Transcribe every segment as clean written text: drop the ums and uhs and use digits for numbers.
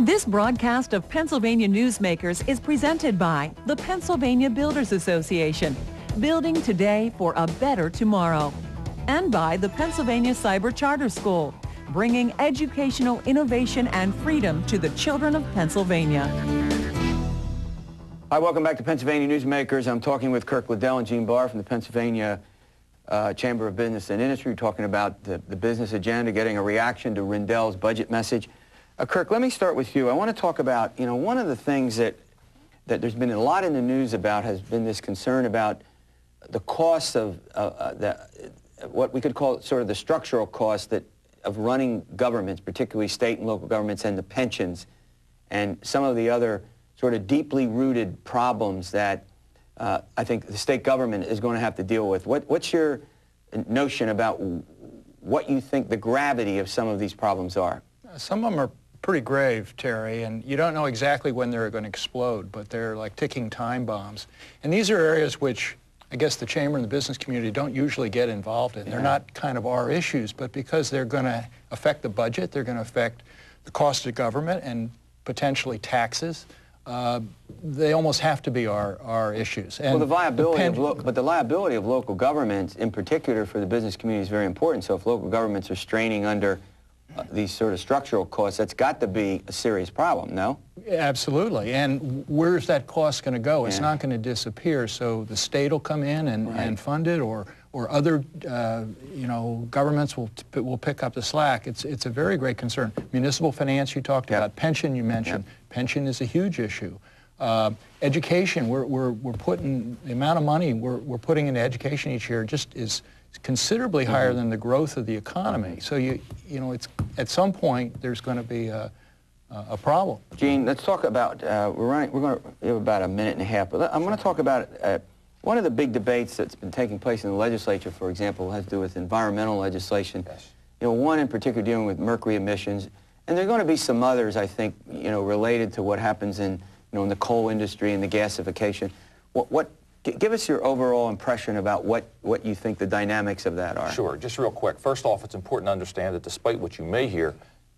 This broadcast of Pennsylvania Newsmakers is presented by the Pennsylvania Builders Association, building today for a better tomorrow, and by the Pennsylvania Cyber Charter School, bringing educational innovation and freedom to the children of Pennsylvania. Hi, welcome back to Pennsylvania Newsmakers. I'm talking with Kirk Liddell and Gene Barr from the Pennsylvania Chamber of Business and Industry, talking about the business agenda, getting a reaction to Rendell's budget message. Kirk, let me start with you. I want to talk about, one of the things that there's been a lot in the news about has been this concern about the cost of what we could call sort of the structural cost of running governments, particularly state and local governments, and the pensions, and some of the other sort of deeply rooted problems that I think the state government is going to have to deal with. What's your notion about what you think the gravity of some of these problems are? Some of them are pretty grave, Terry, and you don't know exactly when they're going to explode, but they're like ticking time bombs. And these are areas which I guess the Chamber and the business community don't usually get involved in. They're not kind of our issues, but because they're going to affect the budget, they're going to affect the cost of government and potentially taxes, they almost have to be our issues. And well, the liability of local governments, in particular for the business community, is very important. So if local governments are straining under these sort of structural costs, that's got to be a serious problem, no? Absolutely. And where's that cost going to go? It's not going to disappear. So the state will come in and fund it, or other governments will pick up the slack. It's a very great concern. Municipal finance you talked about, pension you mentioned. Pension is a huge issue. Education, we're putting the amount of money we're putting into education each year just is considerably higher than the growth of the economy. So it's at some point there's going to be a problem. Gene, let's talk about we have about a minute and a half, but I'm going to talk about one of the big debates that's been taking place in the legislature, for example, has to do with environmental legislation. Yes. One in particular dealing with mercury emissions, and there are going to be some others, I think, related to what happens in in the coal industry and the gasification. Give us your overall impression about what you think the dynamics of that are. Sure. Just real quick. First off, it's important to understand that despite what you may hear,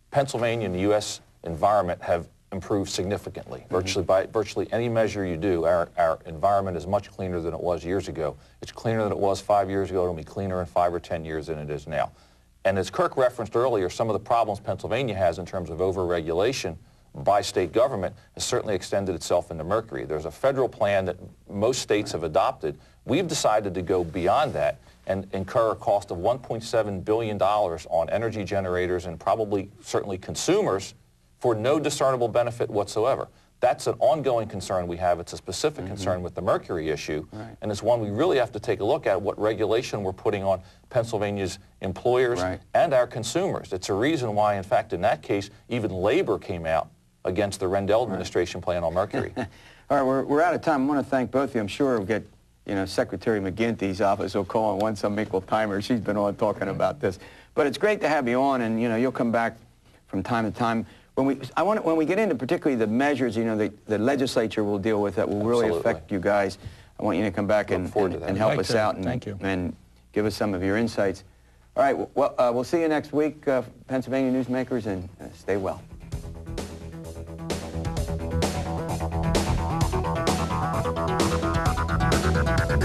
Pennsylvania and the U.S. environment have improved significantly. By virtually any measure you do, our environment is much cleaner than it was years ago. It's cleaner than it was 5 years ago. It'll be cleaner in 5 or 10 years than it is now. And as Kirk referenced earlier, some of the problems Pennsylvania has in terms of over-regulation by state government has certainly extended itself into mercury. There's a federal plan that most states have adopted. We've decided to go beyond that and incur a cost of $1.7 billion on energy generators and certainly consumers for no discernible benefit whatsoever. That's an ongoing concern we have. It's a specific concern with the mercury issue, and it's one we really have to take a look at, what regulation we're putting on Pennsylvania's employers and our consumers. It's a reason why, in fact, in that case, even labor came out against the Rendell administration plan on mercury. All right, we're out of time. I want to thank both of you. I'm sure we'll get, Secretary McGinty's office will call on one some equal timer. She's been on talking about this. But it's great to have you on, and, you'll come back from time to time. When we get into particularly the measures, the legislature will deal with that will really affect you guys. I want you to come back and help us out and give us some of your insights. All right, well, we'll see you next week, Pennsylvania Newsmakers, and stay well.